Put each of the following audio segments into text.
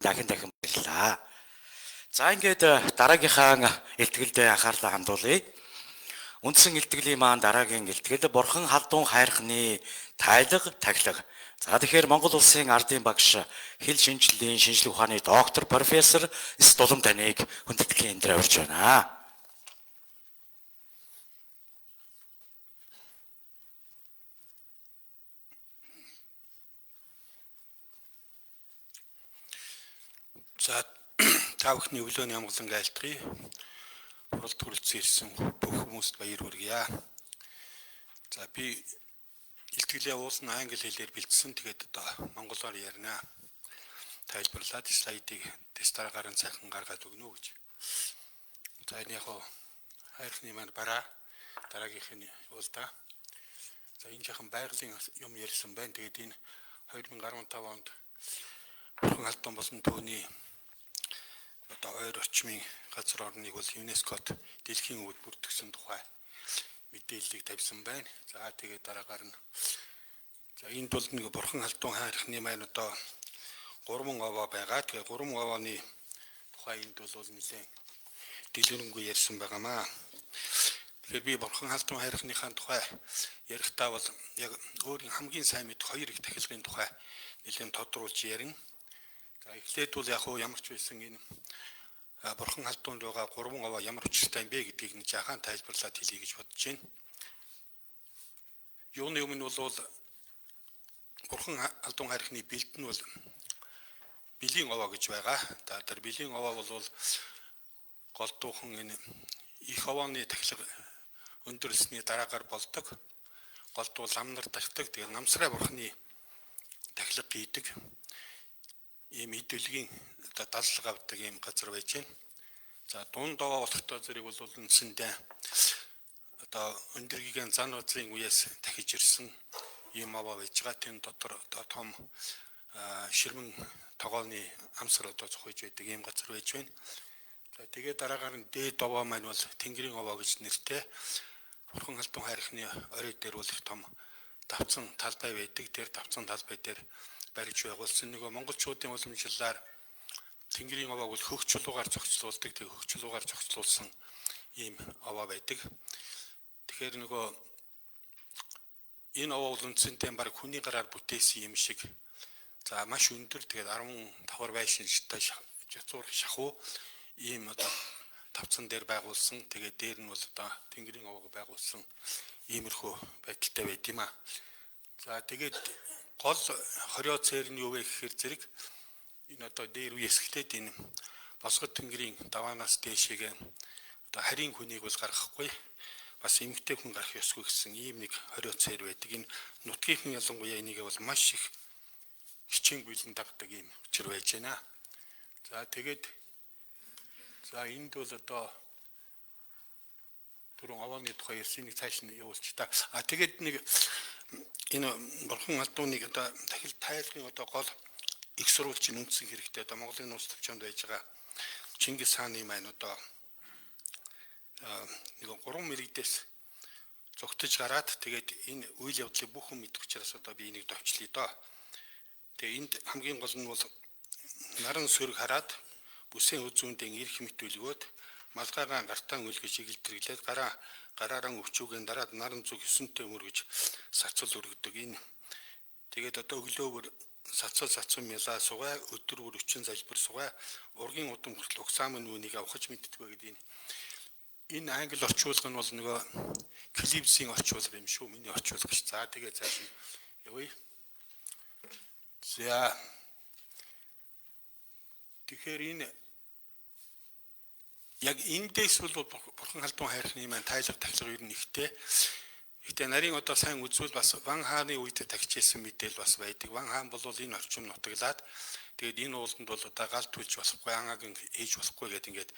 дахин баярлаа. За ингээд дараагийнхаа илтгэлд анхаарлаа хандуулъя. Үндсэн илтгэлийн маань дараагийн илтгэл бурхан халдун хайрхны тайлга тахилга. За тэгэхээр Монгол улсын ардын багш хэл шинжиллийн шинжилгээ ухааны доктор профессор Дулам таныг хүндэтгэлийн эндрээ урьж байна. За та бүхний өглөөний амгалан айлтгая. Хурал төрөлцсөн ирсэн бүх хүмүүст баяр хүргье. За би илтгэлийн уулын англи хэлээр бэлдсэн. Тэгээд одоо монголоор ярина. Тайлбарлаад слайдыг тестээр гарын цайхан гаргаад өгнө үү гэж. За энэ яг хайрхны маань бараа дараагийнх нь уулда. За энэ жахан байгалийн юм ярьсан байна. Тэгээд энэ 2015 онд бурхан халдун болсон түүний одоо ойр орчмын газар орныг бол ЮНЕСКОд дэлхийн өвөд бүртгэсэн тухай мэдээллийг тавьсан байна. За тэгээд дараагаар нь за энд бол нэг бурхан халдун хайрхны маань одоо 3 овоо байгаа. Тэгээд 3 овооны тухай энд бол нэлээд дэлгэрэнгүй ярьсан байгаамаа. Тэгэхээр би бурхан халдун хайрхныхаа тухай ярихдаа бол яг өөрийн хамгийн сайн мэдэх хоёр их тахилгын тухай нэлээд тодруулж ярина. За эхлээд бол яг ямар ч байсан энэ бурхан халдуунд байгаа 3 овоо ямар учиртай юм бэ гэдгийг нэг жаахан тайлбарлаад хэлье гэж бодож байна. Юуны өмнө бол бурхан халдун хайрхны бэлд нь бол билийн овоо гэж байгаа. За тэр билийн овоо бол голдуухан энэ их овооны тахилга өндөрсний дараагаар болдог. Голдуу ламнар тахдаг. Тэгээ намсраа бурханы тахилга хийдэг. Ийм хэдүүлгийн одоо дадлага авдаг ийм газар байж байна. За дунд овоо болохтой зэрэг бол үндсэндээ одоо өндөргийн зан узын үеэс дахиж ирсэн ийм овоо байж байгаа. Тэн дотор одоо том ширмэн тогооны амсар одоо зохиж байдаг ийм газар байж байна. За тэгээд дараагаар нь дээд овоо маань бол тэнгэрийн овоо гэж нэртэй. Бурхан халдун хайрхны орой дээр бол их том давцан талбай байдаг. Тэр давцан талбай дээр барьж байгуулсан нөгөө монголчуудын уламжлалаар тэнгэрийн овоог бол хөх чулуугаар зохицуулдаг. Тэг хөх чулуугаар зохицуулсан ийм овоо байдаг. Тэгэхээр нөгөө энэ овоо бол үндсэндээ баг хүний гараар бүтээсэн юм шиг. За маш өндөр тэгээд 15 байшинтай жацуурх шахуу ийм одоо тавцан дээр байгуулсан. Тэгээд дээр нь бол одоо тэнгэрийн овоог байгуулсан иймэрхүү байдалтай байд юм а. За тэгээд гол хорио цээр нь юу вэ гэхээр зэрэг энэ одоо дээр үе эсгэлээд энэ босгод тэнгэрийн даваанаас дээшээгээ одоо харийн хүнийг бол гаргахгүй бас эмгтэй хүн гарах ёсгүй гэсэн ийм нэг хорио цээр байдаг. Энэ нутгийн ялангуяа энийгээ бол маш их хичээн бүлэн дагдаг ийм учир байж байна. За тэгээд за энд бол одоо түрүүн овооны тухай ярьсан нэг цааш нь явуулчих та. Тэгээд нэг энэ бурхан халдууныг одоо дахил тайлгын одоо гол их сурвалжийн үндсэн хэрэгтэй одоо Монголын улс төвчөнд байж байгаа Чингис хааны маань одоо нэг 3 мэрэгдээс зогтож гараад тэгээд энэ үйл явдлыг бүх хүн мэдэх учраас одоо би энийг товчлъя доо. Тэгээд энд хамгийн гол нь бол наран сөрөг хараад бүсийн үзүүндээ ирэх мэтүүлгөөд малгайгаан гартаан үлгэж игэлдрэглээд гараараа өвчүүгэн дараад наран зүг 9-тэй мөргөж сацал өргөдөг энэ. Тэгээд одоо өглөөгөр сацал мялаа сугай өдөр бүр өчн залбир сугай ургийн удам хүртэл угсаамын үүнийг авахж мэддэг гэдэг энэ англи орчуулга нь бол нөгөө Клибсийн орчуулга юм шүү. Миний орчуулга ш. За тэгээд цааш явъя. За тэгэхээр энэ яг эндээс бол бурхан халдун хайрхны маань тайлга тахилга ер нь ихтэй. Гэтэ нарийн одоо сайн үзвэл бас Ван хааны үед тагчээсэн мэдээл бас байдаг. Ван хаан бол энэ орчим нутаглаад тэгээд энэ ууланд бол одоо гал түлж болохгүй, ангааг хийж болохгүй гэдэг ингээд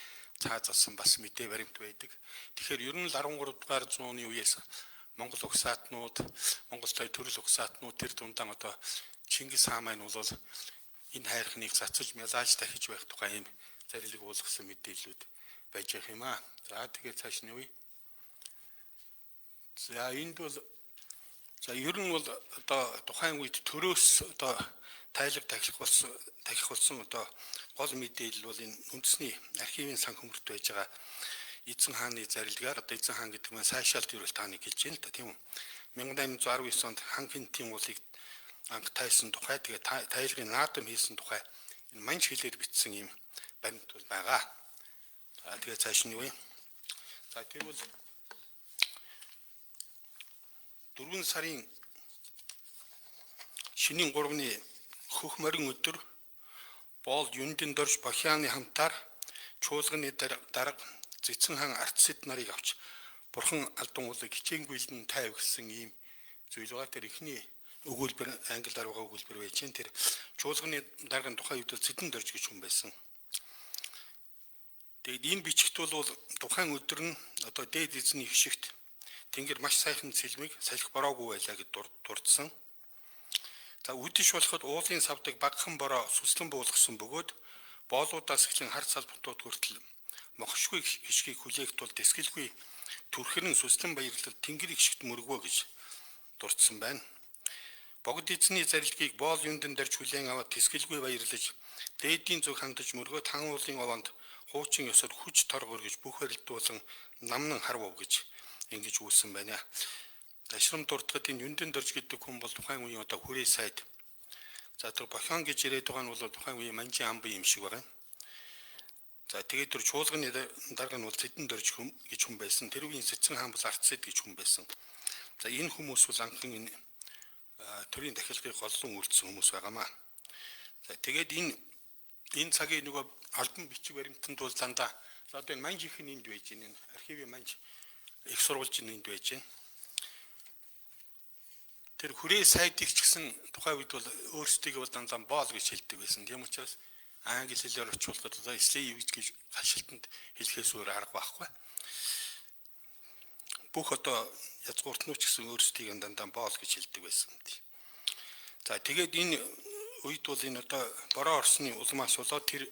цаазалсан бас мэдээ баримт байдаг. Тэгэхээр ер нь 13 дугаар зууны үеэс Монгол угсаатнууд, Монгол төрөл угсаатнууд тэр дундаа одоо Чингис хаан маань бол энэ хайрхныг цацаж мялааж дахиж байх тухай юм зарилэг уулгасан мэдээллүүд байж байгаа юм аа. За тэгээд цааш нь явъя. За энд бол за ер нь бол одоо тухайн үед төрөөс одоо тайлбар тахих болсон одоо гол мэдээлэл бол энэ үндэсний архивын сан хөмөрт байж байгаа Эзэн хааны зарилгаар одоо Эзэн хаан гэдэг нь сайшаалт юу тааныг хэлж байна л да тийм үү. 1819 онд хан Хинтийн уулыг анх тайлсан тухай тэгээ тайлгын наадам хийсэн тухай энэ манж хэлээр бичсэн юм баримт бол байгаа. За тэгээ цааш нь юу юм? За тэгвэл 4 сарын шинийн 3-ны хөх морин өдөр боол юндын дорж Бахианы хамтаар чуулганы дарга Цэцэн хаан Артсид нарыг авч бурхан алдан уулыг хичээнгүйлэн тайв гэсэн ийм зүйл байгаа. Тэр ихний өгүүлбэр англиар байгаа өгүүлбэр байж гэн тэр чуулганы даргын тухайн үед Цэдэн дорж гэж хүн байсан. Тэгээд энэ бичгт бол тухайн өдөр нь одоо дээд эзний хишигт тэнгэр маш сайхан цэлмиг салхи бороогүй байлаа гэд дурдсан. За үдэш болоход уулын савдаг багахан бороо сүслэн буулгасан бөгөөд боолуудаас эхлэн хар салбартууд хүртэл мохшгүй хишгийг хүлээх тул тэсгэлгүй түрхэрэн сүслэн баярлал тэнгэрийн хишигт мөргөө гэж дурдсан байна. Богд эзний зарилгийг боол юндэн дэрж хүлээн аваад тэсгэлгүй баярлаж дээдийн зүг хандаж мөргөө тан уулын овонд хуучин ёсоор хүч торгор гэж бүх харилдуулан намнан харвав гэж ингэж үүссэн байна. Дашрам дурдгад энэ юндэн дэрж гэдэг хүн бол тухайн үеийн одоо хүрээ сайд. За тэр Бохион гэж ирээд байгаа нь бол тухайн үеийн манжин амбын юм шиг байна. За тэгээд тэр чуулганы дарга нь бол Цэдэн дорж гэж хүн байсан. Тэр үеийн Цэцэн хаан бол Артсид гэж хүн байсан. За энэ хүмүүс бол анхан энэ төрийн дахилгыг голлон үйлдсэн хүмүүс байгаамаа. За тэгээд энэ цагийн нөгөө албан бичиг баримтанд бол дандаа одоо энэ манж их нэнд байж байна. Энэ архивын манж их сурвалжийн нэнд байж байна. Тэр хүрээ сайдыг ч гэсэн тухайн үед бол өөрсдөө бол дандаа боол гэж хэлдэг байсан. Тийм учраас англи хэлээр очихулахад одоо слейв гэж хашилтанд хэлэхээс өөр арга байхгүй. Бүх одоо язгууртнууч гэсэн өөрсдийг дандаа боол гэж хэлдэг байсан. За тэгээд энэ үед бол энэ одоо бороо орсны улмаас болоод тэр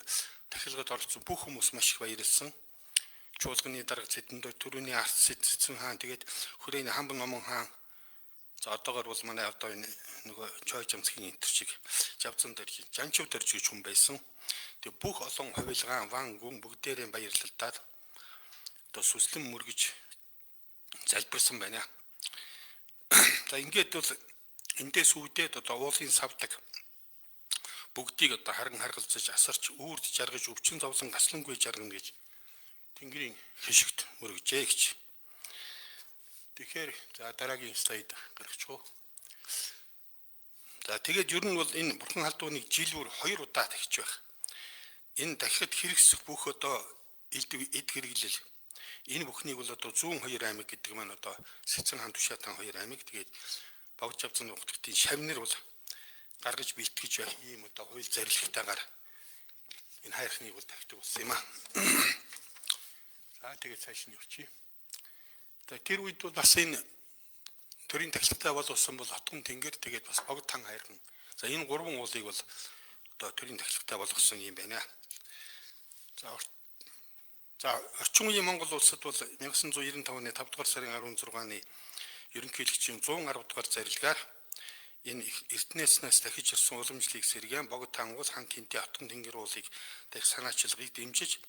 дахилгад оролцсон бүх хүмүүс маш их баярлсан. Чуулганы дарга Цэдэн дор төрөний Артсид Цэцэн хаан тэгээд хүрээний Хамбан Номон хаан. За одоогор бол манай одоо энэ нөгөө Чой Жамсгийн энтер шиг Жавцан дэрж Жанчив дэрж гэж хүн байсан. Тэг бүх олон хувилгаан ван гүн бүгдээрээ баярлалдаад одоо сүслэн мөргөж залбирсан байна. За ингээд бол эндээс үүдээд одоо уулын савдаг бүгдийг одоо харан харгалзаж асарч үрд жаргаж өвчин зовлон гаслангүй жаргана гэж тэнгэрийн хишигт мөргөжээ гэж. Тэгэхээр за дараагийн слайд гаргачихв. За тэгээд ер нь бол энэ бурхан халдууныг жилүүр 2 удаа тахиж байх. Энэ дахиад хэрэгсэх бүх одоо эд хэрэглэл энэ бүхнийг бол одоо 102 аймаг гэдэг маань одоо Сэцэн хаан Тушаатан 2 аймаг тэгээд Богд Жавцан нутгийн шавнар бол гаргаж бэлтгэж байх ийм одоо хууль зарилгатайгаар энэ хайрхныг бол тавьдаг болсон юм аа. За тэгээд цааш нь явчих. Тэр үед бол бас энэ төрийн тахилгатай болсон бол Отгон тэнгэр тэгээд бас Богд тан хайрхан. За энэ 3 уулыг бол одоо төрийн тахилгатай болгосон юм байна. За орчин үеийн Монгол улсад бол 1995 оны 5 дугаар сарын 16-ны ерөнхийлөгчийн 110 дугаар зарилгаар энэ Эрдэнэснээс дахиж ирсэн уламжлалыг сэргээн Богд тан уул хан Хинтийн Отгон тэнгэр уулыг дахь санаачлагыг дэмжиж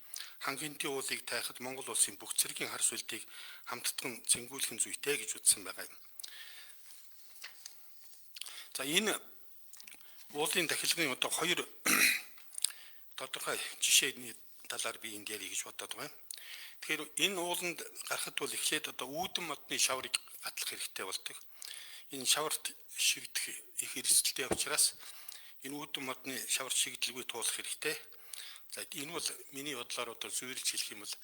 хан Хинтийн уулыг тайхад Монгол улсын бүх цэргийн хар сүлдийг хамттан цэнгүүлэх зүйтэй гэж үзсэн байгаа юм. За энэ уулын дахилгын одоо 2 тодорхой жишээний талаар би энд ярих гэж бодоод байгаа юм. Тэгэхээр энэ ууланд гарахад бол эхлээд одоо үүдэн модны шаврыг гатлах хэрэгтэй болдог. Энэ шаварт шигдэх их эрсдэлтэй учраас энэ үүдэн модны шаварт шигдэлгүй туулах хэрэгтэй. За энэ бол миний бодлоор одоо зүйрлж хэлэх юм бол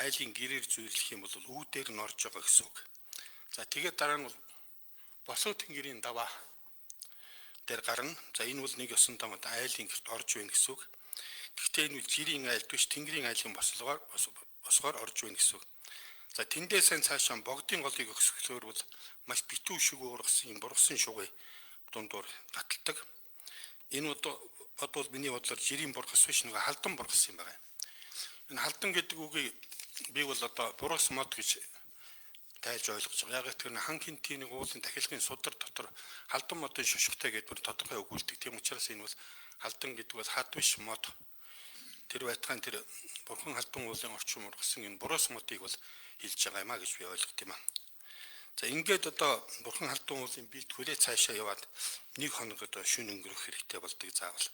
айлын гэрээр зүйрлэх юм бол үүдээр нь орж байгаа гэсэн үг. За тэгээд дараа нь босоо тэнгэрийн даваа дээр гарна. За энэ бол нэг ёсон дамд айлын гэрт орж байна гэсэн үг. Гэхдээ энэ бол жирийн айл биш тэнгэрийн айлын босгоор орж байна гэсэн үг. За тэндээсээ цаашаа богдын голыг өсгөхлөөр бол маш битүү шүг ургасан бургасан шугыг дундуур гаталдаг. Энэ бол миний бодлоор жирийн бургас биш нэг халдан бургас юм байна. Энэ халдан гэдэг үгийг би бол одоо бургас мод гэж тайлж ойлгож байгаа. Яг тэр хан хинтийн уулын дахилгын судар дотор халдан модын шошготой гэдэг тодорхой өгүүлдэг. Тийм учраас энэ бол халдан гэдэг бол хад биш мод. Тэр байтхан тэр бурхан халдан уулын орчим ургасан энэ буруус модыг бол хэлж байгаа юм а гэж би ойлгох юм а. За ингээд одоо бурхан халдан уулын бэлтгүүлээ цаашаа яваад 1 хоног одоо шүн өнгөрөх хэрэгтэй болдог заавал.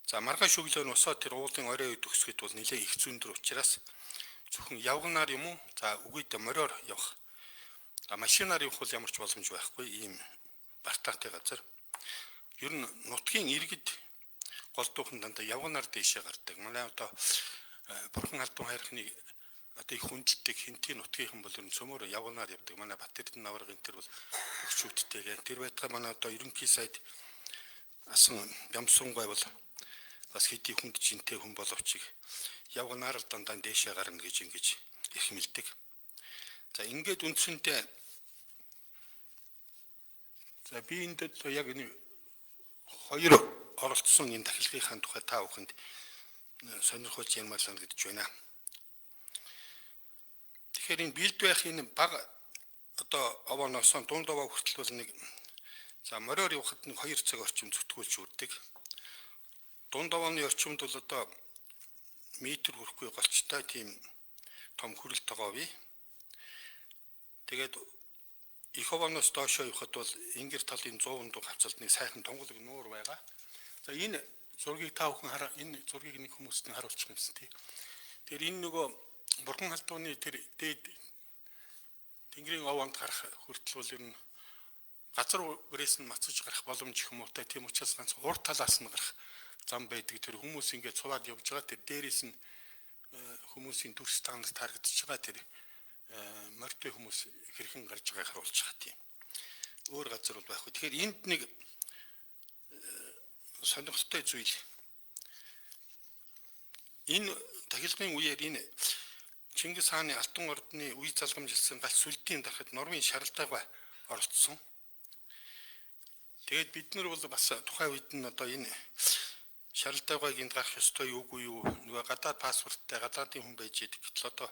За маргааш өглөө нь усаа тэр уулын орой үед өгсөд бол нэлээ их зүүндэр учраас зөвхөн явганаар юм уу? За үгүйдээ мориор явах. За машинаар явах бол ямар ч боломж байхгүй ийм бартаатай газар. Ер нь нутгийн иргэд голдуухан дандаа явганаар дээшээ гардаг. Манай одоо бурхан халдун хайрхны одоо их хүндэлдэг хинтийн нутгийнхан бол ер нь цөмөөр явганаар явдаг. Манай Батэрдэн наваргын тэр бол өгчүүдтэйгээ. Тэр байтугай манай одоо ерөнхий сайд асан Бямсунгай бол бас хэдий хүнд жинтэй хүн боловч явганаар л дандаа дээшээ гарна гэж ингэж эрхмэлдэг. За ингээд үндсэндээ за би энд яг энэ хоёр оролцсон энэ дахилгын тухай та бүхэнд сонирхолж ярмаар санагдаж байна. Тэгэхээр энэ бэлд байх энэ баг одоо овооноос дунд овоо хүртэл бол нэг за мориор явахад нэг 2 цаг орчим зүтгүүлж үрдэг. Дунд овооны орчимд бол одоо метр хүрэхгүй голчтой тийм том хүрэлт байгаа бий. Тэгээд их овооноос доошоо явахад бол ингэр талын 100 дуг хавцалд нэг сайхан тунгалаг нуур байгаа. За энэ зургийг та бүхэн хараа, энэ зургийг нэг хүмүүст нь харуулчих юмсан тий. Тэгэхээр энэ нөгөө бурхан халдууны тэр дээд тэнгэрийн овоонд гарах хүртэл бол ер нь газар үрээс нь мацаж гарах боломж их юм уу та, тийм учраас ганц урд талаас нь гарах зам байдаг. Тэр хүмүүс ингээд цуваад явж байгаа тэр дээрээс нь хүмүүсийн дүрс таанаас тарагдчихж байгаа тэр морьтой хүмүүс хэрхэн гарч байгааг харуулж байгаа тийм. Өөр газар бол байхгүй. Тэгэхээр энд нэг сонирхолтой зүйл. Энэ тахилгын үеэр энэ Чингис хааны алтан ордны үе залгамжилсан галт сүлдийн дарахад Нормын шаралдаагаа оролцсон. Тэгээд бид нар бол бас тухайн үед нь одоо энэ шаралдаагааг энд гарах ёстой юугүй юу нөгөө гадаад паспорттай гадаадын хүн байж идэг. Гэтэл одоо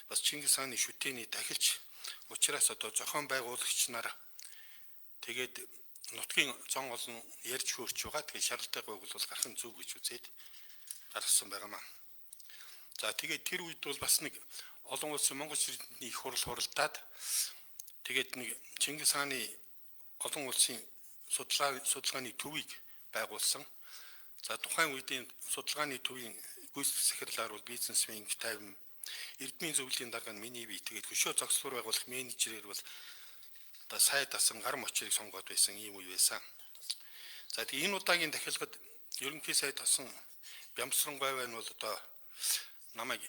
бас Чингис хааны шүтээний тахилч учраас одоо зохион байгуулагч нар тэгээд нутгийн зон олон ярьж хөөрч байгаа. Тэгээд шаралдаагааг бол гарах нь зөв гэж үзээд гаргасан байгаамаа. За тэгээд тэр үед бол бас нэг олон улсын Монгол ширхтний их хурал хуралдаад тэгээд нэг Чингис хааны олон улсын судалгааны төвийг байгуулсан. За тухайн үеийн судалгааны төвийн гүйцэтгэх захирлаар бол бизнесмен Инг Тайван, Эрдмийн зөвлөлийн дарга нь миний бие, тэгээд хөшөө зохицуулбар байгуулах менежерээр бол одоо сайд асан гар мочрыг сонгоод байсан ийм үе байсан. За тэгээд энэ удаагийн дахилгад ерөнхий сайд асан Бямсрангой байна бол одоо намайг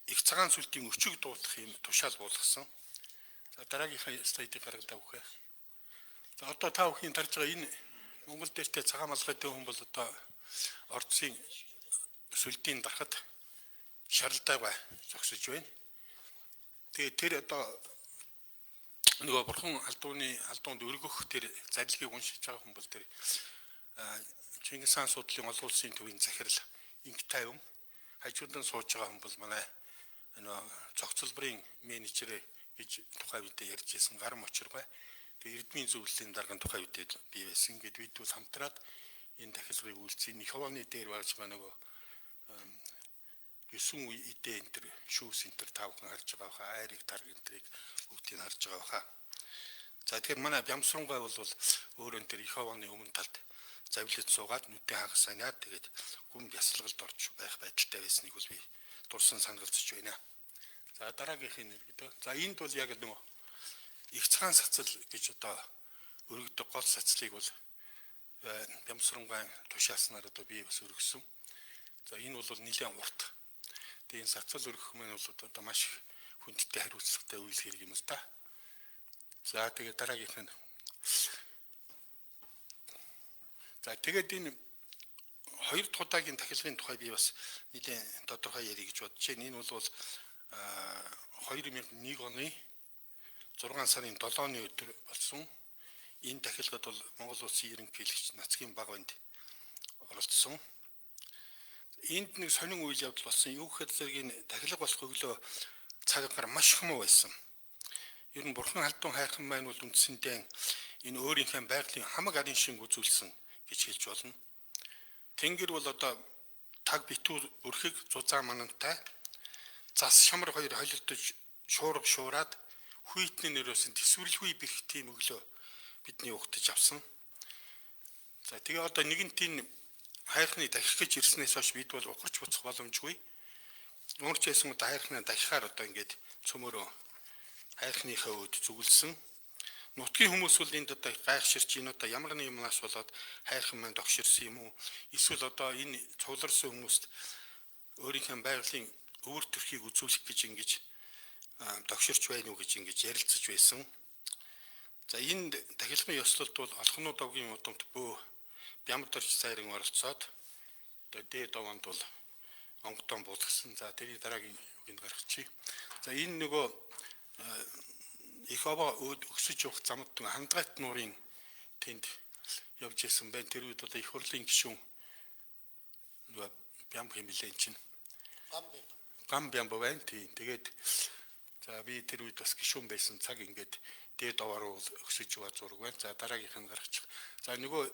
их цагаан сүлтийн өчөг дуудах юм тушаал буулгасан. За дараагийнхаа слайдыг гаргадаа өгөх. За одоо та бүхэн тарж байгаа энэ Монгол дээртэй цагаан малгайтай хүн бол одоо ордсын сүлдийн дарахад шаралдаагаа зогсож байна. Тэгээд тэр одоо нөгөө бурхан халдуунд өргөх тэр зарилгыг уншиж байгаа хүн бол тэр Чингис хаан судлалын олон улсын төвийн захирал Инг Тайван, хажуудан сууж байгаа хүн бол манай нөгөө зохицуулбарын менежер гэж тухайн үедээ ярьж ирсэн гар мочиргой. Тэгээд Эрдмийн зөвлөлийн даргын тухайн үедээ бий байсан. Ингээд бид бол хамтраад энэ дахилгыг үйлцэн их овооны дээр барж байгаа нөгөө 9 үедээ энэ төр шүүс энэ төр тавхан харж байгаа хаа, айрыг тарг энэ төрийг бүгдийг харж байгаа хаа. За тэгэхээр манай Бямсрангой бол өөрөө энэ төр их овооны өмнө талд завлж суугаад нүдээ хагас санаад тэгээд гүн бясалгалд орж байх байдалтай байсныг бол би дурсан санагдаж байна. За дараагийнх нь гэдэг. За энд бол яг нөгөө их цагаан сацал гэж одоо өргөдөг гол сацлыг бол Бямсрангой тушааснаар одоо би бас өргөсөн. За энэ бол нэлээд урт. Тэгээд энэ сацал өргөх маань бол одоо маш их хүндтэй хариуцлагатай үйл хэрэг юм л да. За тэгээд дараагийнх нь. За тэгээд энэ хоёр дахь удаагийн дахилгын тухай би бас нэлээд тодорхой ярих гэж бодож байна. Энэ бол 2001 оны 6 сарын 7-ны өдөр болсон. Энэ дахилгад бол Монгол улсын ерөнхийлөгч Нацгийн баг банд оролцсон. Энд нэг сонин үйл явдал болсон. Юу гэхээр зэрэг энэ дахилга болох өглөө цаг агаар маш хэмээн байсан. ер нь бурхан халдун хайрхан маань бол үндсэндээ энэ өөрийнхөө байгалийн хамаг арын шинг үзүүлсэн гэж хэлж болно. Тэнгэр бол одоо таг битүү өрхийг зузаан манантай зас шамар хоёр холилдож шуурга шуураад хүйтний нэрөөс төсвөрлгүй бэрх тийм өглөө бидний угтаж авсан. За тэгээ одоо нэгэнтийн хайрхны дахих гэж ирснээс хойш бид бол ухарч буцах боломжгүй. Уурч байсан одоо хайрхнаа дахихаар одоо ингээд цөмөрөө хайрхныхаа өд зүгэлсэн. Нутгийн хүмүүс бол энд одоо гайхширч энэ одоо ямар нэг юмнаас болоод хайрхан маань догширсан юм уу? Эсвэл одоо энэ цугларсан хүмүүст өөрийнхөө байгалийн өвөр төрхийг үзүүлэх гэж ингэж догширч байна уу гэж ингэж ярилцаж байсан. За энэ дахилгын ёслолд бол алхнууд овгийн удамт бөө Бямдарч сайран оролцоод одоо дээд овонд бол онготон буулгасан. За тэрний дараагийн үгэнд гаргачих. За энэ нөгөө их овоо өксөж явах замд хангайт нуурын тэнд явж исэн байна. Тэр үед одоо их хурлын гишүүн нөгөө Бям хэмлэн чинь гам Бям байна. Тэгээд за би тэр үед бас гишүүн байсан цаг ингээд дээд овоо руу өксөж яваа зураг байна. За дараагийнх нь гаргачих. За нөгөө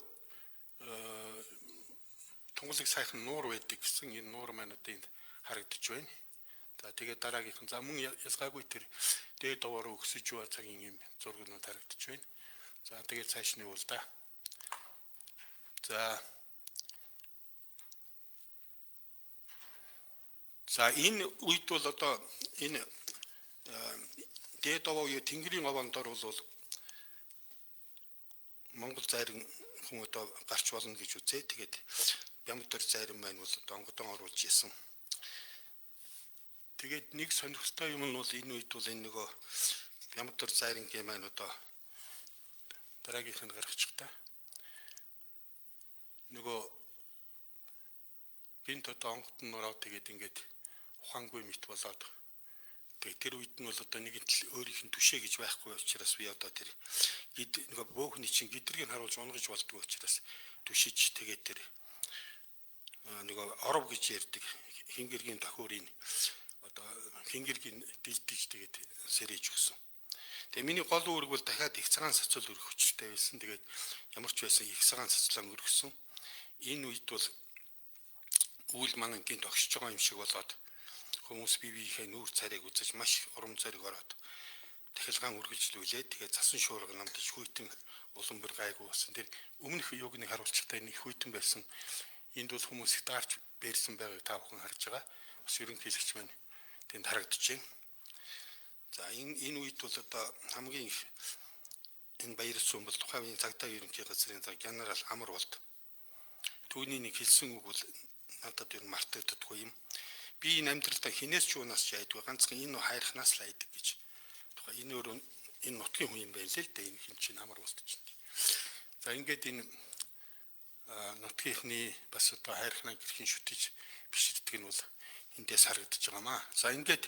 тунгалаг сайхан нуур байдаг гэсэн энэ нуур маань одоо энд харагдаж байна. За тэгээд дараагийнх нь за мөн ялгаагүй тэр дээд овоо руу өксөж яваа цагийн юм зургууд харагдаж байна. За тэгээд цааш нь юу л да. За энэ үед бол одоо энэ дээд овоо юу тэнгэрийн овоон дор бол Монгол зайрын хүн одоо гарч болно гэж үзээ. Тэгээд Бямдар зайран маань бол одоо онгодон оруулж исэн. Тэгээд нэг сонирхолтой юм нь бол энэ үед бол энэ нөгөө Бямдар зайрангийн маань одоо дараагийнх нь гаргачих та. Нөгөө гинт одоо онгодон нураад тэгээд ингээд ухаангүй мэт болоод тэгээд тэр үед нь бол одоо нэг л өөрийнх нь түшээ гэж байхгүй учраас би одоо тэр нөгөө бөөхний чинь гэдрийг харуулж унгаж болдгоо учраас түшиж тэгээд тэр нөгөө оров гэж ярьдаг хингэргийн тохиурын одоо хингэргийн диждэж тэгээд сэрэж өгсөн. Тэгээ миний гол үүрэг бол дахиад их цагаан цацал өргөх хүчтэй байсан. Тэгээд ямар ч байсан их цагаан цацлаа өргөсөн. Энэ үед бол үйл манангийн тогшиж байгаа юм шиг болоод хүмүүс биеийнхээ нүүр царайг үзэж маш урам зориг ороод дахилгаан үргэлжлүүлээд тэгээд засан шуурга намдаж хүйтэн улам бүр гайгүй болсон. Тэр өмнөх юугныг харуулчихтаа энэ хүйтэн байсан. Энд бол хүмүүс их даарч бэрсэн байгааг та бүхэн харж байгаа. Бас ерөнхийлөгч маань тэнд харагдаж байна. За энэ үед бол одоо хамгийн их энэ баяр суун бол тухайн үеийн цагдаа ерөнхий газрын генерал Амар болд. Түүний нэг хэлсэн үг бол надад ер нь мартагддаггүй юм. Би энэ амьдралдаа хинээс ч юунаас ч айдгүй ганцхан энэ хайрхнаас л айдаг гэж. Тухайн энэ өөр энэ нутгийн хүн юм байна л да энэ хин чинь Амар болд чинь. За ингээд энэ нутгийнхны бас одоо хайрхнаа гэрхийн шүтэж биширдэг нь бол эндээс харагдаж байгаамаа. За ингээд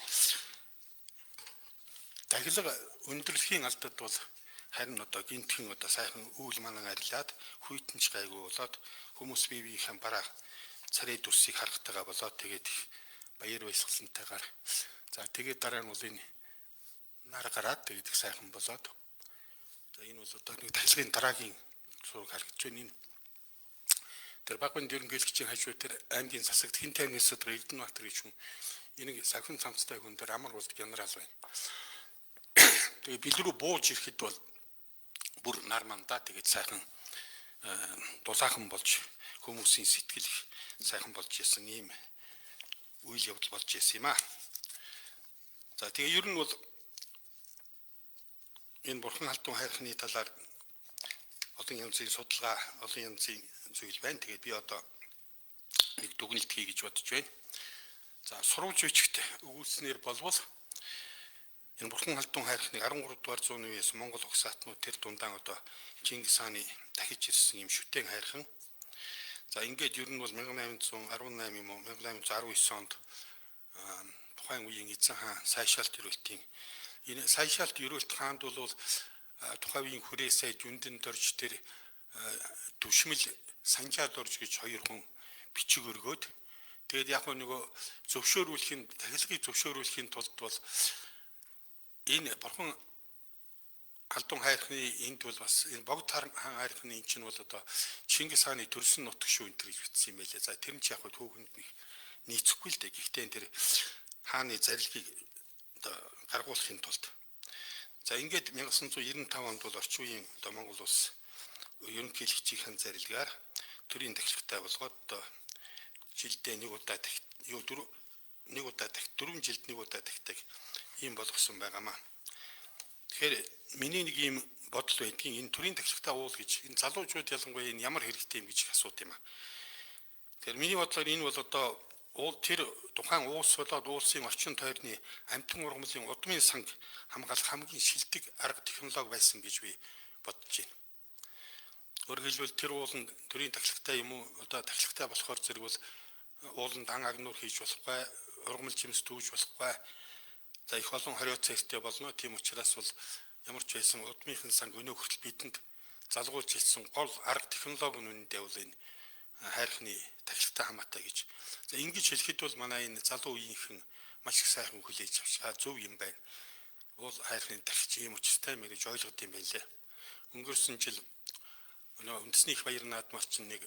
дахилга өндөрлөхийн алдад бол харин одоо гинтхэн одоо сайхан үйл манан арилаад хүйтэнч гайгүй болоод хүмүүс бие биеийнхэн бараа царай дүрсийг харахтайгаа болоод тэгээд баяр баясгалантайгаар за тэгээд дараа нь бол энэ нар гараад тэгээд их сайхан болоод за энэ бол одоо нэг дахилгын дараагийн зураг харагдаж байна. Энэ тэр Багбанд ерөнхийлөгчийн хажуу тэр аймгийн засагт хэн таймнаас одоо Эрдэнэбаатар гэж хүн энийг сахин цамцтай хүн дээр Амар болд генерал байна. Тэгээ бил рүү бууж ирэхэд бол бүр нар мандаа тэгээд сайхан дулаахан болж хүмүүсийн сэтгэл сайхан болж исэн ийм үйл явдал болж исэн юм аа. За тэгээ ер нь бол энэ бурхан халдун хайрхны талаар олон янзын судалгаа, олон янзын зүйл байна. Тэгээд би одоо нэг дүгнэлт хий гэж бодож байна. За сурвалж бичигт өгүүлснээр болвол энэ бурхан халдун хайрхныг 13 дугаар зууны үеэс Монгол угсаатнууд тэр дундаа одоо Чингис хааны дахиж ирсэн юм шүтэн хайрхан. За ингээд ер нь бол 1818 юм уу 1819 онд тухайн үеийн эзэн хаан Сайшаалт ерөөлтийн энэ Сайшаалт ерөөлт хаанд бол тухайн үеийн хүрээ сайд Жүндэн дорж тэр төвшмөл Санжаал дорж гэж хоёр хүн бичиг өргөөд тэгээд яг нөгөө зөвшөөрүүлэхийн дахилгыг зөвшөөрүүлэхийн тулд бол энэ бурхан Халдун хайрхны энд бол бас энэ богд хаан хайрхны эн чинь бол одоо Чингис хааны төрсөн нутаг шүү энэ гэж бичсэн юм байлээ. За тэр нь ч яг түүхэнд нийцэхгүй л дээ. Гэхдээ энэ тэр хааны зарилгыг одоо гаргуулахын тулд. За ингээд 1995 онд бол орчин үеийн одоо Монгол улс ерөнхийлөгчийн зарилгаар төрийн тахилгатай болгоод одоо жилдээ нэг удаа дөрвөн жилд нэг удаа тахдаг ийм болгосон байгаамаа. Тэгэхээр миний нэг ийм бодол байдгийн энэ төрийн тахилгатай уул гэж энэ залуучууд ялангуяа энэ ямар хэрэгтэй юм гэж асууд юм аа. Тэгэхээр миний бодлоор энэ бол одоо тэр тухайн улс болоод улсын орчин тойрны амьтан ургамлын удмын санг хамгаалах хамгийн шилдэг арга технологи байсан гэж би бодож байна. Өөрөөр хэлбэл тэр уул нь төрийн тахилгатай юм уу одоо тахилгатай болохоор зэрэг бол ууланд ан агнуур хийж болохгүй, ургамал жимс төвж болохгүй. За их олон хорио цэгтэй болно. Тийм учраас бол ямар ч байсан удмынхын санг өнөө хүртэл бидэнд залгуулж хэлсэн гол арга технологи нь үнэндээ бол энэ хайрхны тахилгатай хамаатай гэж. За ингэж хэлэхэд бол манай энэ залуу үеийнхэн маш их сайхан хүлээж авч зөв юм байна. Уул хайрхны тахилч ийм учиртай юм гэж ойлгод юм байлээ. Өнгөрсөн жил үндэсний их баяр наадмаар чинь нэг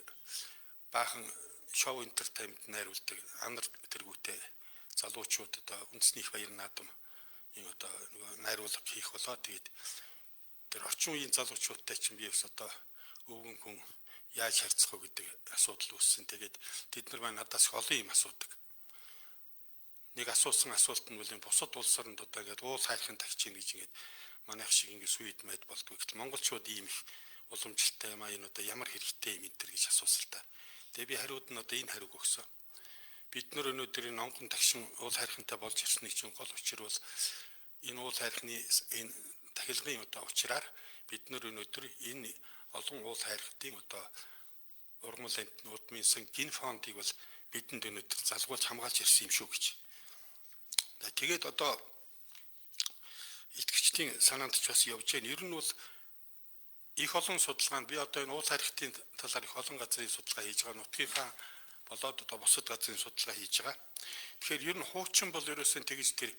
баахан шоу энтертеймент найруулдаг амар тэргүүтэй залуучууд одоо үндэсний их баяр наадам ийм одоо найруулга хийх болоо. Тэгээд тэр орчин үеийн залуучуудтай чинь би бас одоо өвгөн хүн яаж харьцах вэ гэдэг асуудал үүссэн. Тэгээд тэд нар маань надаас олон юм асуудаг. Нэг асуусан асуулт нь бол бусад улс орнд одоо ингээд уул хайрхан тагч ийн гэж ингээд манайх шиг ингээд сүйд мэд болдгоо. Гэтэл монголчууд ийм их уламжлалтай юм аа энэ одоо ямар хэрэгтэй юм энэ төр гэж асуусан л та. Тэгээ би хариуд нь одоо энэ хариуг өгсөн. Бид нар өнөөдөр энэ онгон тагшин уул хайрхантай болж ирсний чинь гол учир бол энэ уул хайрхны энэ тахилгын одоо учраар бид нар өнөөдөр энэ олон уул хайрхтын одоо ургамал удмын сан гин фондыг бол бидэнд өнөөдөр залгуулж хамгаалж ирсэн юм шүү гэж. Тэгээд одоо итгэгчдийн санаанд ч бас явж байна. Ер нь бол их олон судалгаанд би одоо энэ уул хайрхтын талаар их олон газрын судалгаа хийж байгаа. Нутгийнхаа болоод одоо бусад газрын судалгаа хийж байгаа. Тэгэхээр ер нь хуучин бол ерөөсөн тэгж тэр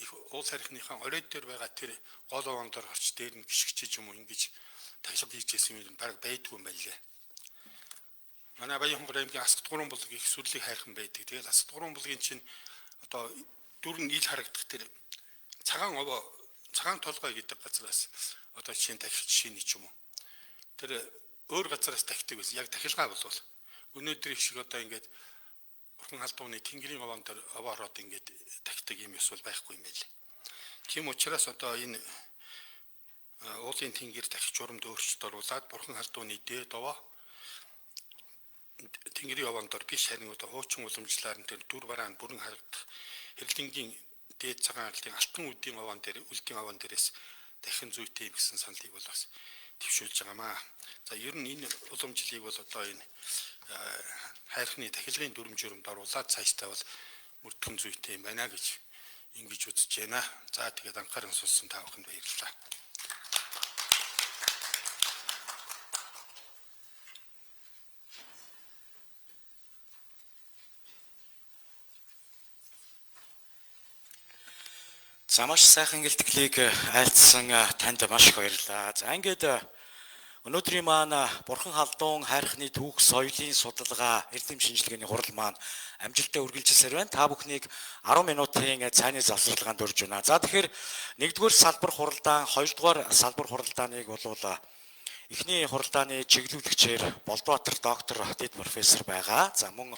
их уул хайрхныхаа оройд дээр байгаа тэр гол овондор орч дээр нь гიშгчиж юм уу ингэж тахилга хийж ирсэн юм баг байдгүй юм байлээ. Манай Баянхонгор аймгийн Асгат гурван булаг их сүрлийг хайрхан байдаг. Тэгээд Асгат гурван булгийн чинь одоо дөрвөн ил харагдах тэр цагаан толгой гэдэг газраас одоо чинь тахилч шиний ч юм уу. Тэр өөр газраас тахдаг байсан. Яг тахилгаа болвол өнөөдөр их шиг одоо ингээд урхан халдууны тэнгэрийн овоон дээр овоороод ингээд тахдаг юм эсвэл байхгүй юм байл. Тийм учраас одоо энэ уулын тэнгэр тахич урамд өөрчлөлт оруулаад бурхан халдууны дээд овоо тэнгэрийн овоон дээр биш харин одоо хуучин уламжлалаар нь тэр дүр бараан бүрэн харагдах хэрлэнгийн дээд цагаан арлын алтан үдийн овоон дээрээс дахин зүйтэй юм гэсэн саналыг бол бас төвшүүлж байгаамаа. За ер нь энэ уламжлалыг бол одоо энэ хайрхны тахилгын дүрм журмд оруулаад цаашдаа бол мөрдгөн зүйтэй юм байна гэж ингэж үзэж байна. За тэгээд анхааран сонссон та бүхэнд баярлалаа. За маш сайхан гэлтгэлийг айлтсан танд маш их баярлалаа. За ингээд өнөөдрийн маань бурхан халдуун хайрхны түүх соёлын судалгаа эрдэм шинжилгээний хурал маань амжилттай үргэлжилсээр байна. Та бүхнийг 10 минутын цайны завсарлагаанд урьж байна. За тэгэхээр 1-р салбар хуралдаан, 2-р салбар хуралдааныг болвол эхний хуралдааны чиглүүлэгчээр Болдбаатар доктор дэд профессор байгаа. За мөн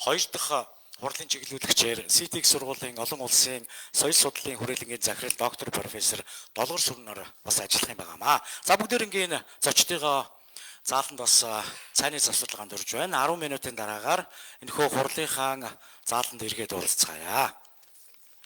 2 дахь хурлын чиглүүлэгчээр СТХ сургуулийн олон улсын соёл судлалын хүрээлэнгийн захирал доктор профессор Долгор Сүрнөр бас ажиллах юм байгаамаа. За бүгдээрээ зочдыгоо зааланд бас цайны завсарлагаанд урьж байна. 10 минутын дараагаар энэхүү хурлынхаа зааланд эргээд уулзцаая.